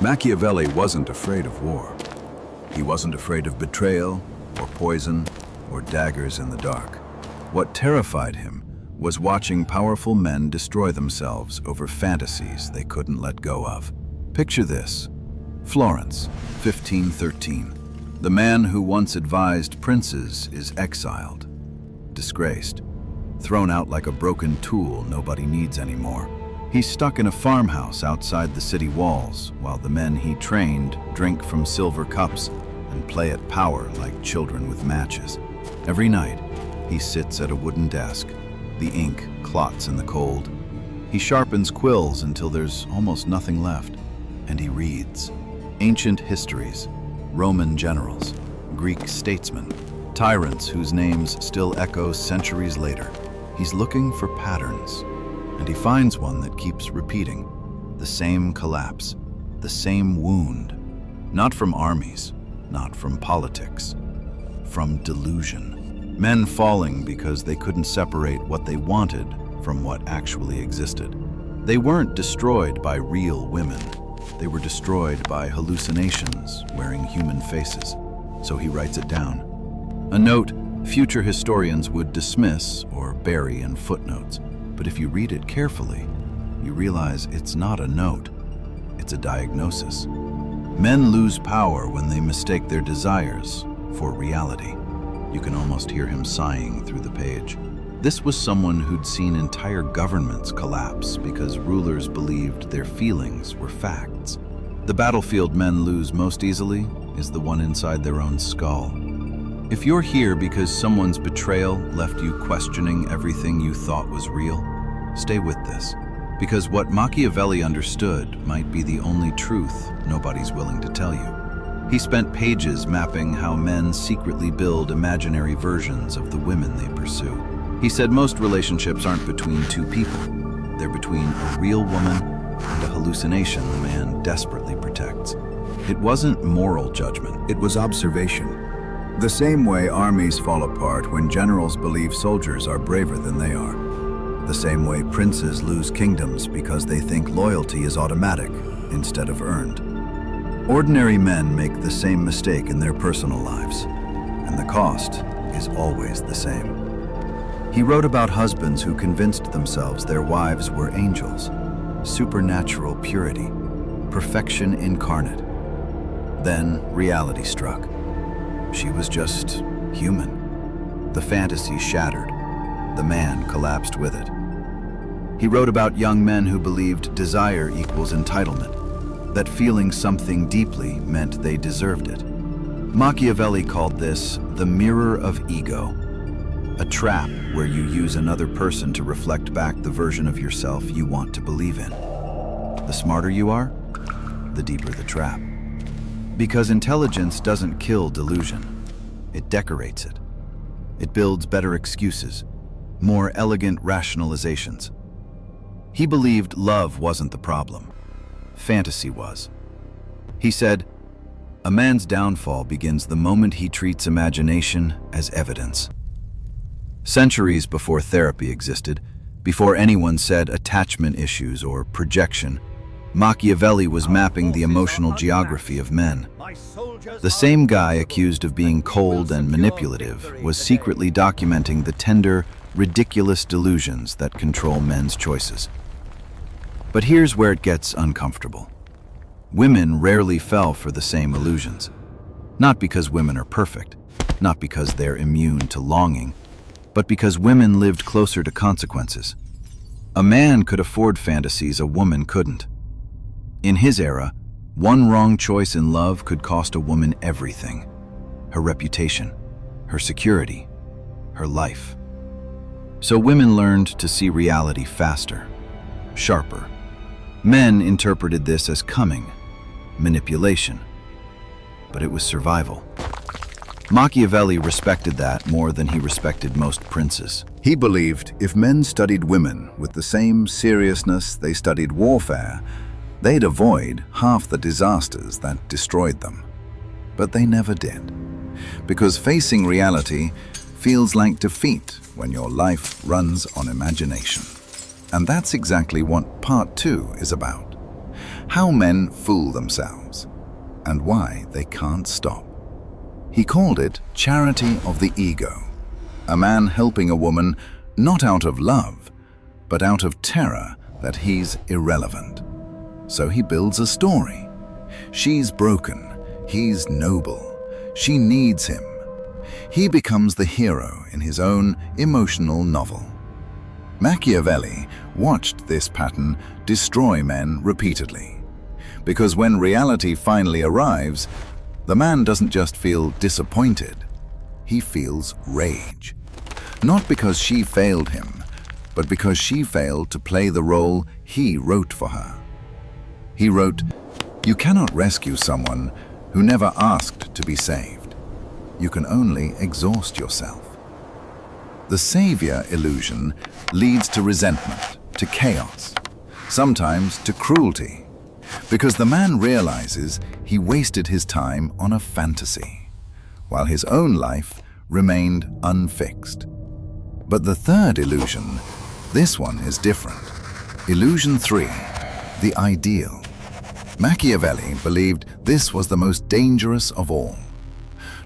Machiavelli wasn't afraid of war. He wasn't afraid of betrayal, or poison, or daggers in the dark. What terrified him was watching powerful men destroy themselves over fantasies they couldn't let go of. Picture this. Florence, 1513. The man who once advised princes is exiled, disgraced, thrown out like a broken tool nobody needs anymore. He's stuck in a farmhouse outside the city walls while the men he trained drink from silver cups and play at power like children with matches. Every night, he sits at a wooden desk. The ink clots in the cold. He sharpens quills until there's almost nothing left, and he reads ancient histories, Roman generals, Greek statesmen, tyrants whose names still echo centuries later. He's looking for patterns, and he finds one that keeps repeating. The same collapse, the same wound. Not from armies, not from politics, from delusion. Men falling because they couldn't separate what they wanted from what actually existed. They weren't destroyed by real women. They were destroyed by hallucinations wearing human faces. So he writes it down. A note future historians would dismiss or bury in footnotes. But if you read it carefully, you realize it's not a note, it's a diagnosis. Men lose power when they mistake their desires for reality. You can almost hear him sighing through the page. This was someone who'd seen entire governments collapse because rulers believed their feelings were facts. The battlefield men lose most easily is the one inside their own skull. If you're here because someone's betrayal left you questioning everything you thought was real, stay with this, because what Machiavelli understood might be the only truth nobody's willing to tell you. He spent pages mapping how men secretly build imaginary versions of the women they pursue. He said most relationships aren't between two people. They're between a real woman and a hallucination the man desperately protects. It wasn't moral judgment. It was observation. The same way armies fall apart when generals believe soldiers are braver than they are. The same way princes lose kingdoms because they think loyalty is automatic instead of earned. Ordinary men make the same mistake in their personal lives, and the cost is always the same. He wrote about husbands who convinced themselves their wives were angels, supernatural purity, perfection incarnate. Then reality struck. She was just human. The fantasy shattered. The man collapsed with it. He wrote about young men who believed desire equals entitlement, that feeling something deeply meant they deserved it. Machiavelli called this the mirror of ego, a trap where you use another person to reflect back the version of yourself you want to believe in. The smarter you are, the deeper the trap. Because intelligence doesn't kill delusion, it decorates it. It builds better excuses, more elegant rationalizations. He believed love wasn't the problem. Fantasy was. He said, a man's downfall begins the moment he treats imagination as evidence. Centuries before therapy existed, before anyone said attachment issues or projection, Machiavelli was mapping the emotional geography of men. The same guy accused of being cold and manipulative was secretly documenting the tender, ridiculous delusions that control men's choices. But here's where it gets uncomfortable. Women rarely fell for the same illusions. Not because women are perfect, not because they're immune to longing, but because women lived closer to consequences. A man could afford fantasies a woman couldn't. In his era, one wrong choice in love could cost a woman everything: her reputation, her security, her life. So women learned to see reality faster, sharper. Men interpreted this as cunning, manipulation, but it was survival. Machiavelli respected that more than he respected most princes. He believed if men studied women with the same seriousness they studied warfare, they'd avoid half the disasters that destroyed them. But they never did, because facing reality feels like defeat when your life runs on imagination. And that's exactly what Part 2 is about. how men fool themselves, and why they can't stop. He called it charity of the ego, a man helping a woman not out of love, but out of terror that he's irrelevant. So he builds a story. She's broken, he's noble, she needs him. He becomes the hero in his own emotional novel. Machiavelli watched this pattern destroy men repeatedly, because when reality finally arrives, the man doesn't just feel disappointed, he feels rage. Not because she failed him, but because she failed to play the role he wrote for her. He wrote, "You cannot rescue someone who never asked to be saved. You can only exhaust yourself." The savior illusion leads to resentment, to chaos, sometimes to cruelty, because the man realizes he wasted his time on a fantasy, while his own life remained unfixed. But the third illusion, this one is different. Illusion 3, the ideal. Machiavelli believed this was the most dangerous of all.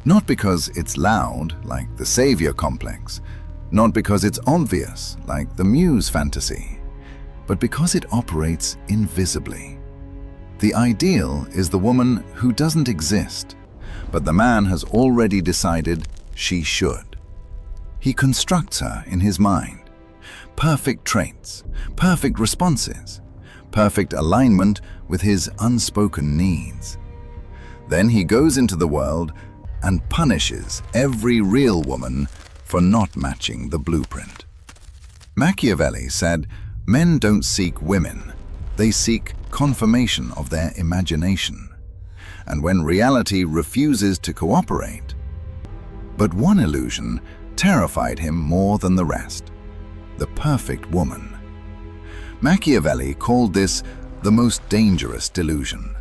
Not because it's loud, like the savior complex, not because it's obvious, like the muse fantasy, but because it operates invisibly. The ideal is the woman who doesn't exist, but the man has already decided she should. He constructs her in his mind. Perfect traits, perfect responses, perfect alignment with his unspoken needs. Then he goes into the world and punishes every real woman for not matching the blueprint. Machiavelli said, men don't seek women, they seek confirmation of their imagination. And when reality refuses to cooperate. But one illusion terrified him more than the rest, the perfect woman. Machiavelli called this the most dangerous delusion,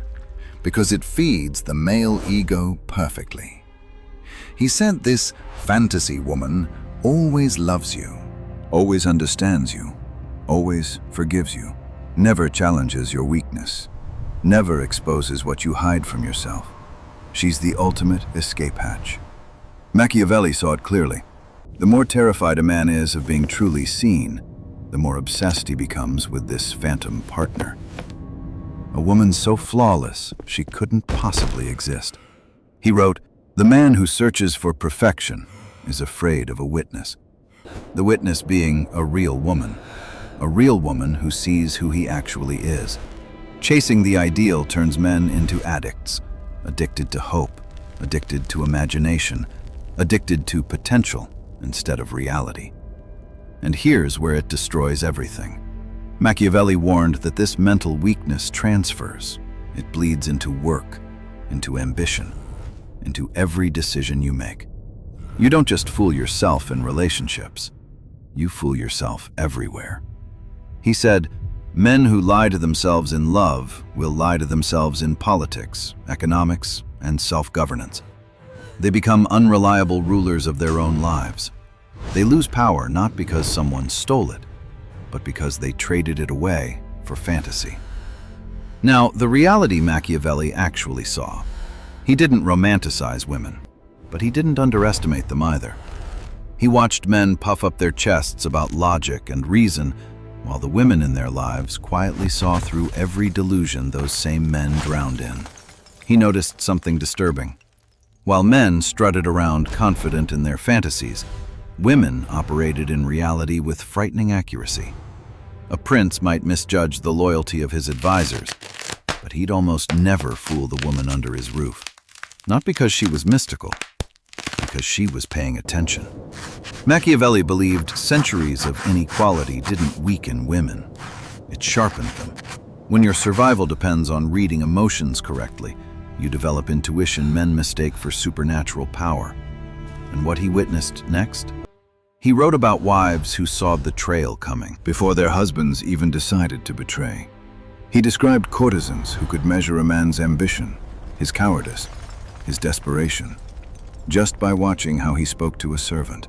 because it feeds the male ego perfectly. He said this fantasy woman always loves you, Always understands you, always forgives you, never challenges your weakness, never exposes what you hide from yourself. She's the ultimate escape hatch. Machiavelli saw it clearly. The more terrified a man is of being truly seen, the more obsessed he becomes with this phantom partner. A woman so flawless she couldn't possibly exist. He wrote, "The man who searches for perfection is afraid of a witness." The witness being a real woman who sees who he actually is. Chasing the ideal turns men into addicts, addicted to hope, addicted to imagination, addicted to potential instead of reality. And here's where it destroys everything. Machiavelli warned that this mental weakness transfers. It bleeds into work, into ambition, into every decision you make. You don't just fool yourself in relationships, you fool yourself everywhere. He said, men who lie to themselves in love will lie to themselves in politics, economics, and self-governance. They become unreliable rulers of their own lives. They lose power not because someone stole it, but because they traded it away for fantasy. Now, the reality Machiavelli actually saw. He didn't romanticize women, but he didn't underestimate them either. He watched men puff up their chests about logic and reason, while the women in their lives quietly saw through every delusion those same men drowned in. He noticed something disturbing. While men strutted around confident in their fantasies, women operated in reality with frightening accuracy. A prince might misjudge the loyalty of his advisors, but he'd almost never fool the woman under his roof. Not because she was mystical, because she was paying attention. Machiavelli believed centuries of inequality didn't weaken women, it sharpened them. When your survival depends on reading emotions correctly, you develop intuition men mistake for supernatural power. And what he witnessed next? He wrote about wives who saw betrayal coming before their husbands even decided to betray. He described courtesans who could measure a man's ambition, his cowardice, his desperation, just by watching how he spoke to a servant.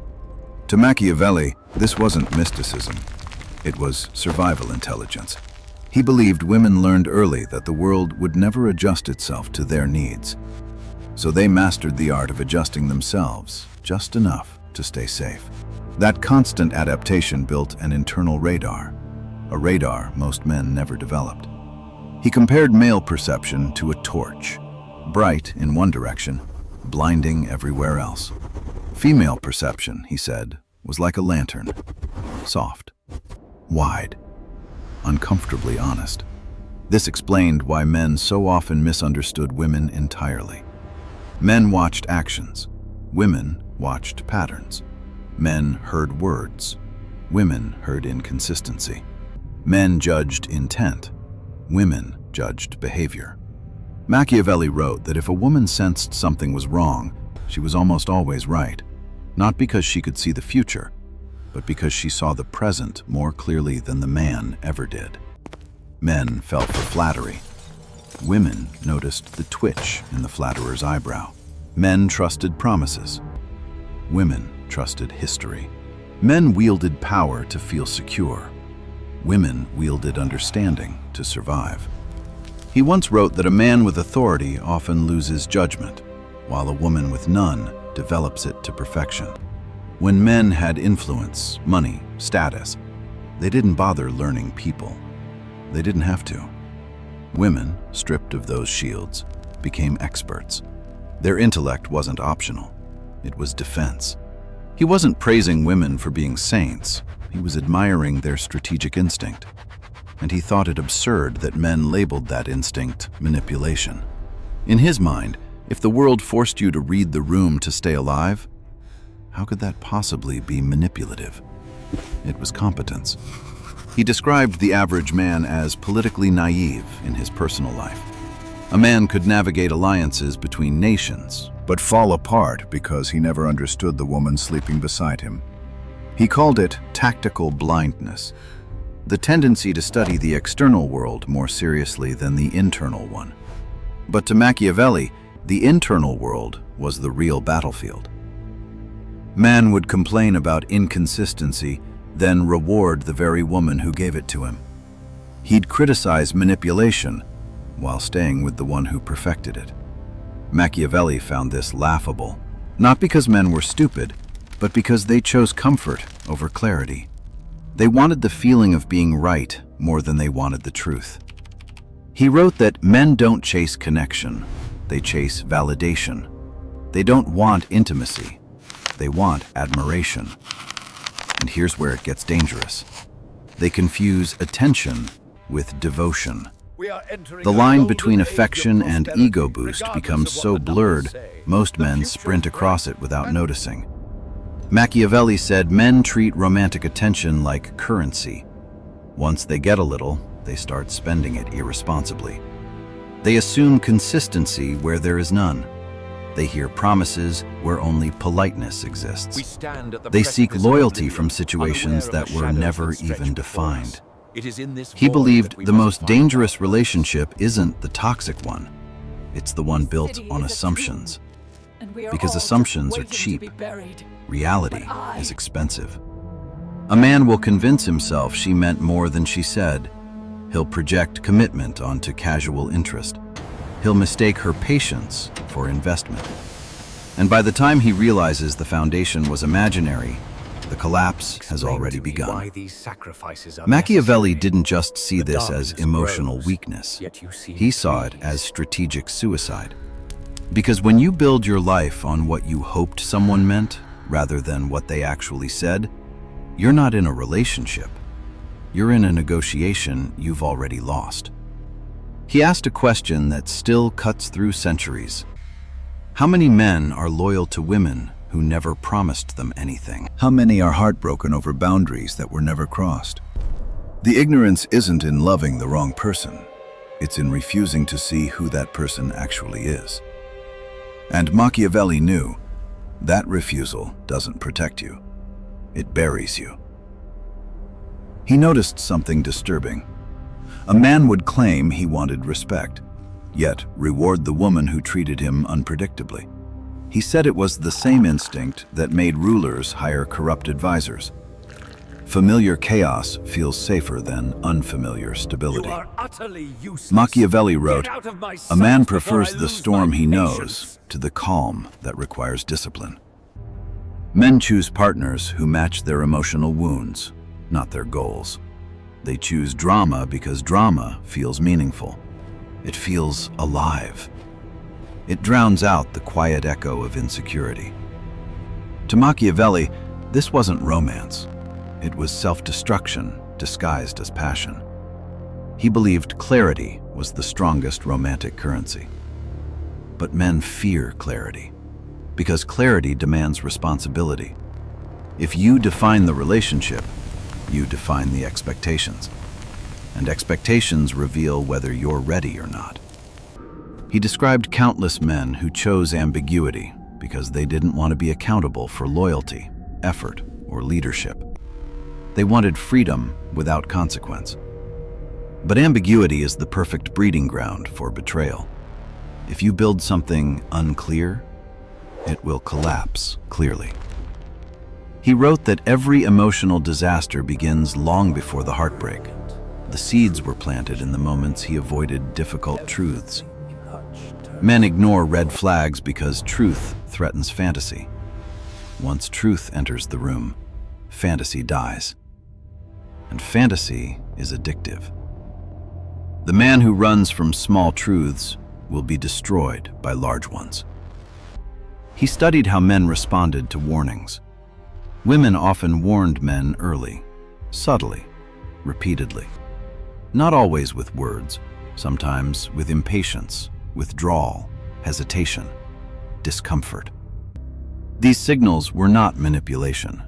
To Machiavelli, this wasn't mysticism. It was survival intelligence. He believed women learned early that the world would never adjust itself to their needs. So they mastered the art of adjusting themselves, just enough to stay safe. That constant adaptation built an internal radar, a radar most men never developed. He compared male perception to a torch, bright in one direction, blinding everywhere else. Female perception, he said, was like a lantern, soft, wide, uncomfortably honest. This explained why men so often misunderstood women entirely. Men watched actions, women watched patterns. Men heard words, women heard inconsistency. Men judged intent, women judged behavior. Machiavelli wrote that if a woman sensed something was wrong, she was almost always right, not because she could see the future, but because she saw the present more clearly than the man ever did. Men fell for flattery. Women noticed the twitch in the flatterer's eyebrow. Men trusted promises. Women trusted history. Men wielded power to feel secure. Women wielded understanding to survive. He once wrote that a man with authority often loses judgment, while a woman with none develops it to perfection. When men had influence, money, status, they didn't bother learning people. They didn't have to. Women, stripped of those shields, became experts. Their intellect wasn't optional. It was defense. He wasn't praising women for being saints. He was admiring their strategic instinct. And he thought it absurd that men labeled that instinct manipulation. In his mind, if the world forced you to read the room to stay alive, how could that possibly be manipulative? It was competence. He described the average man as politically naive in his personal life. A man could navigate alliances between nations, but fall apart because he never understood the woman sleeping beside him. He called it tactical blindness, the tendency to study the external world more seriously than the internal one. But to Machiavelli, the internal world was the real battlefield. Man would complain about inconsistency, then reward the very woman who gave it to him. He'd criticize manipulation while staying with the one who perfected it. Machiavelli found this laughable, not because men were stupid, but because they chose comfort over clarity. They wanted the feeling of being right more than they wanted the truth. He wrote that men don't chase connection, they chase validation. They don't want intimacy, they want admiration. And here's where it gets dangerous. They confuse attention with devotion. The line between affection and ego boost becomes so blurred, most men sprint across it without noticing. Machiavelli said men treat romantic attention like currency. Once they get a little, they start spending it irresponsibly. They assume consistency where there is none. They hear promises where only politeness exists. They seek loyalty from situations that were never even defined. He believed the most dangerous relationship isn't the toxic one. It's the one built on assumptions. Because assumptions are cheap. Reality is expensive. A man will convince himself she meant more than she said. He'll project commitment onto casual interest. He'll mistake her patience for investment. And by the time he realizes the foundation was imaginary, the collapse has already begun. Machiavelli didn't just see this as emotional weakness. He saw it as strategic suicide. Because when you build your life on what you hoped someone meant, rather than what they actually said, you're not in a relationship. You're in a negotiation you've already lost. He asked a question that still cuts through centuries. How many men are loyal to women who never promised them anything? How many are heartbroken over boundaries that were never crossed? The ignorance isn't in loving the wrong person. It's in refusing to see who that person actually is. And Machiavelli knew that refusal doesn't protect you. It buries you. He noticed something disturbing. A man would claim he wanted respect, yet reward the woman who treated him unpredictably. He said it was the same instinct that made rulers hire corrupt advisors. Familiar chaos feels safer than unfamiliar stability. You are utterly useless. Machiavelli wrote, Get out of my "A man sight before prefers I the lose storm my he knows patience." to the calm that requires discipline." Men choose partners who match their emotional wounds, not their goals. They choose drama because drama feels meaningful. It feels alive. It drowns out the quiet echo of insecurity. To Machiavelli, this wasn't romance. It was self-destruction disguised as passion. He believed clarity was the strongest romantic currency. But men fear clarity, because clarity demands responsibility. If you define the relationship, you define the expectations. And expectations reveal whether you're ready or not. He described countless men who chose ambiguity because they didn't want to be accountable for loyalty, effort, or leadership. They wanted freedom without consequence. But ambiguity is the perfect breeding ground for betrayal. If you build something unclear, it will collapse clearly. He wrote that every emotional disaster begins long before the heartbreak. The seeds were planted in the moments he avoided difficult truths. Men ignore red flags because truth threatens fantasy. Once truth enters the room, fantasy dies. And fantasy is addictive. The man who runs from small truths will be destroyed by large ones. He studied how men responded to warnings. Women often warned men early, subtly, repeatedly. Not always with words, sometimes with impatience, withdrawal, hesitation, discomfort. These signals were not manipulation.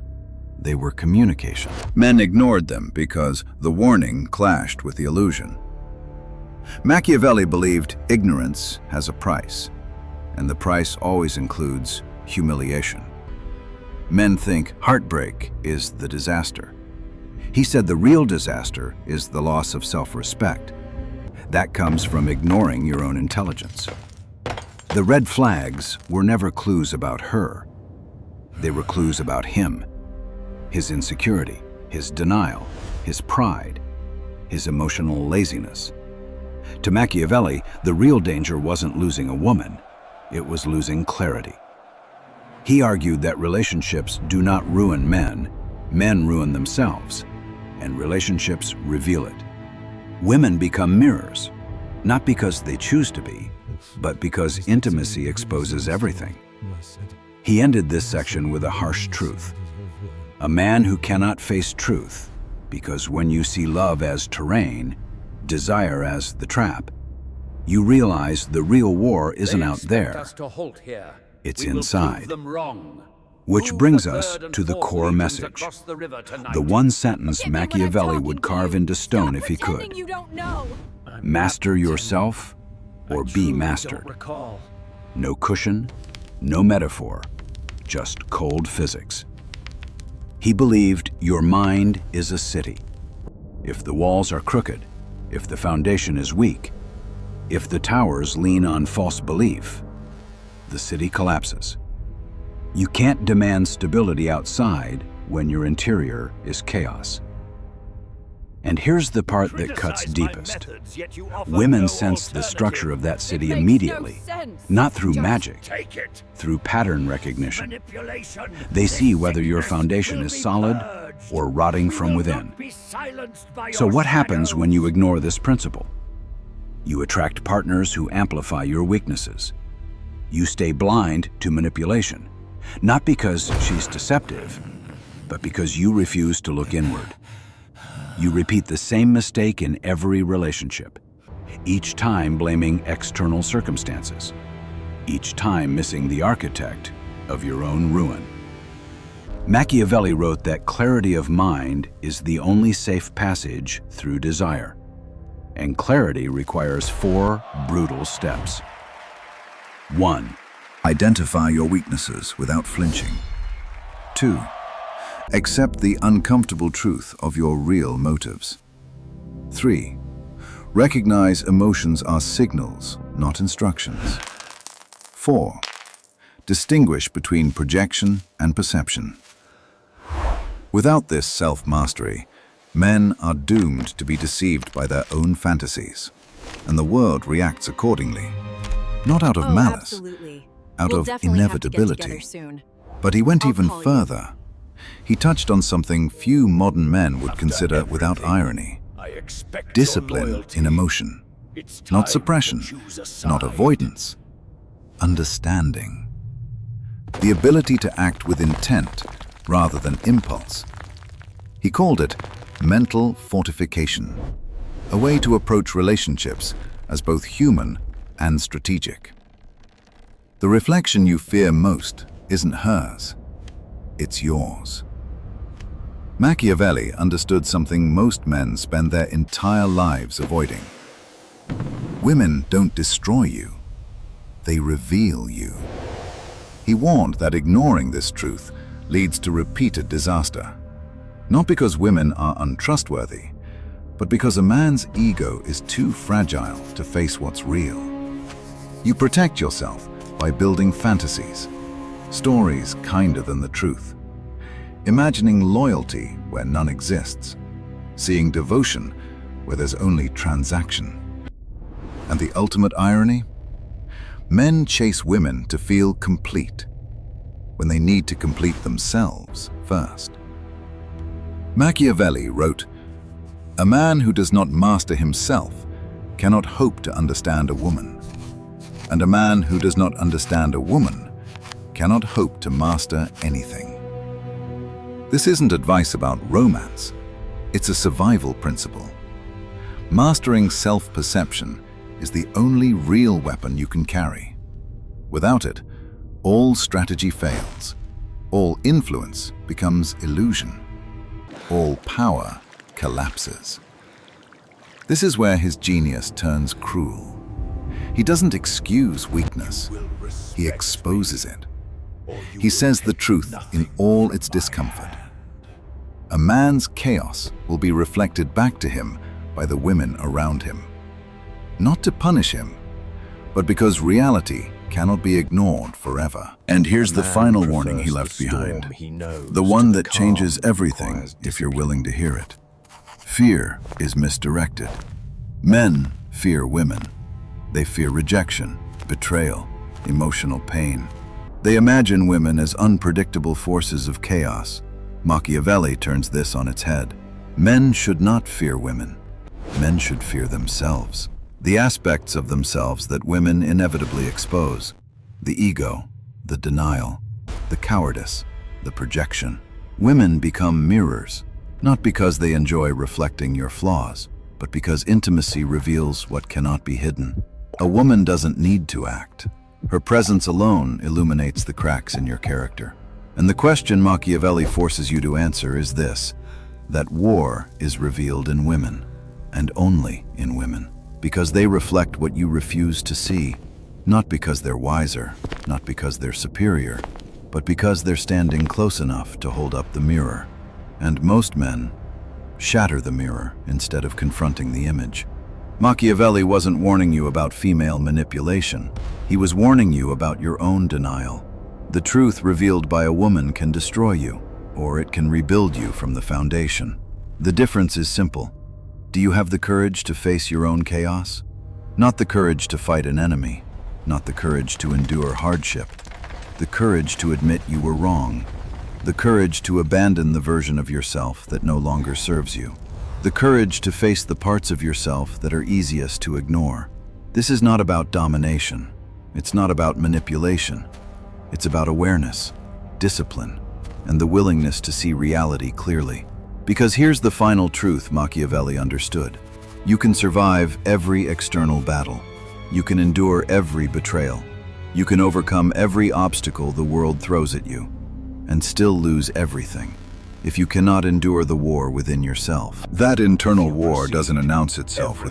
They were communication. Men ignored them because the warning clashed with the illusion. Machiavelli believed ignorance has a price, and the price always includes humiliation. Men think heartbreak is the disaster. He said the real disaster is the loss of self-respect. That comes from ignoring your own intelligence. The red flags were never clues about her. They were clues about him, his insecurity, his denial, his pride, his emotional laziness. To Machiavelli, the real danger wasn't losing a woman, it was losing clarity. He argued that relationships do not ruin men ruin themselves, and relationships reveal it. Women become mirrors, not because they choose to be, but because intimacy exposes everything. He ended this section with a harsh truth. A man who cannot face truth, because when you see love as terrain, desire as the trap, you realize the real war isn't out there, it's inside. Which brings us to the core message, the one sentence Machiavelli would carve into stone if he could. Master yourself or be mastered. No cushion, no metaphor, just cold physics. He believed your mind is a city. If the walls are crooked, if the foundation is weak, if the towers lean on false belief, the city collapses. You can't demand stability outside when your interior is chaos. And here's the part that cuts deepest. Women sense the structure of that city immediately, not through magic, through pattern recognition. They see whether your foundation is solid or rotting from within. So what happens when you ignore this principle? You attract partners who amplify your weaknesses. You stay blind to manipulation, not because she's deceptive, but because you refuse to look inward. You repeat the same mistake in every relationship, each time blaming external circumstances, each time missing the architect of your own ruin. Machiavelli wrote that clarity of mind is the only safe passage through desire, and clarity requires 4 brutal steps. 1. Identify your weaknesses without flinching. 2. Accept the uncomfortable truth of your real motives. 3. Recognize emotions are signals, not instructions. 4. Distinguish between projection and perception. Without this self-mastery, men are doomed to be deceived by their own fantasies, and the world reacts accordingly. Not out of malice, absolutely. out We'll of definitely have to get inevitability. together soon. But he went I'll even call you. further. He touched on something few modern men would consider without irony: discipline in emotion. Not suppression, not avoidance, understanding. The ability to act with intent rather than impulse. He called it mental fortification, a way to approach relationships as both human and strategic. The reflection you fear most isn't hers, it's yours. Machiavelli understood something most men spend their entire lives avoiding. Women don't destroy you, they reveal you. He warned that ignoring this truth leads to repeated disaster. Not because women are untrustworthy, but because a man's ego is too fragile to face what's real. You protect yourself by building fantasies, stories kinder than the truth, imagining loyalty where none exists, seeing devotion where there's only transaction. And the ultimate irony? Men chase women to feel complete, when they need to complete themselves first. Machiavelli wrote, "A man who does not master himself cannot hope to understand a woman, and a man who does not understand a woman cannot hope to master anything." This isn't advice about romance, it's a survival principle. Mastering self-perception is the only real weapon you can carry. Without it, all strategy fails, all influence becomes illusion, all power collapses. This is where his genius turns cruel. He doesn't excuse weakness, he exposes it. He says the truth in all its discomfort. A man's chaos will be reflected back to him by the women around him. Not to punish him, but because reality cannot be ignored forever. And here's the final warning he left behind, the one that changes everything if you're willing to hear it. Fear is misdirected. Men fear women. They fear rejection, betrayal, emotional pain. They imagine women as unpredictable forces of chaos. Machiavelli turns this on its head. Men should not fear women. Men should fear themselves. The aspects of themselves that women inevitably expose. The ego, the denial, the cowardice, the projection. Women become mirrors, not because they enjoy reflecting your flaws, but because intimacy reveals what cannot be hidden. A woman doesn't need to act. Her presence alone illuminates the cracks in your character. And the question Machiavelli forces you to answer is this: that war is revealed in women, and only in women, because they reflect what you refuse to see, not because they're wiser, not because they're superior, but because they're standing close enough to hold up the mirror. And most men shatter the mirror instead of confronting the image. Machiavelli wasn't warning you about female manipulation. He was warning you about your own denial. The truth revealed by a woman can destroy you, or it can rebuild you from the foundation. The difference is simple. Do you have the courage to face your own chaos? Not the courage to fight an enemy, not the courage to endure hardship, the courage to admit you were wrong, the courage to abandon the version of yourself that no longer serves you, the courage to face the parts of yourself that are easiest to ignore. This is not about domination. It's not about manipulation. It's about awareness, discipline, and the willingness to see reality clearly. Because here's the final truth Machiavelli understood. You can survive every external battle. You can endure every betrayal. You can overcome every obstacle the world throws at you, and still lose everything if you cannot endure the war within yourself. That internal war doesn't announce itself with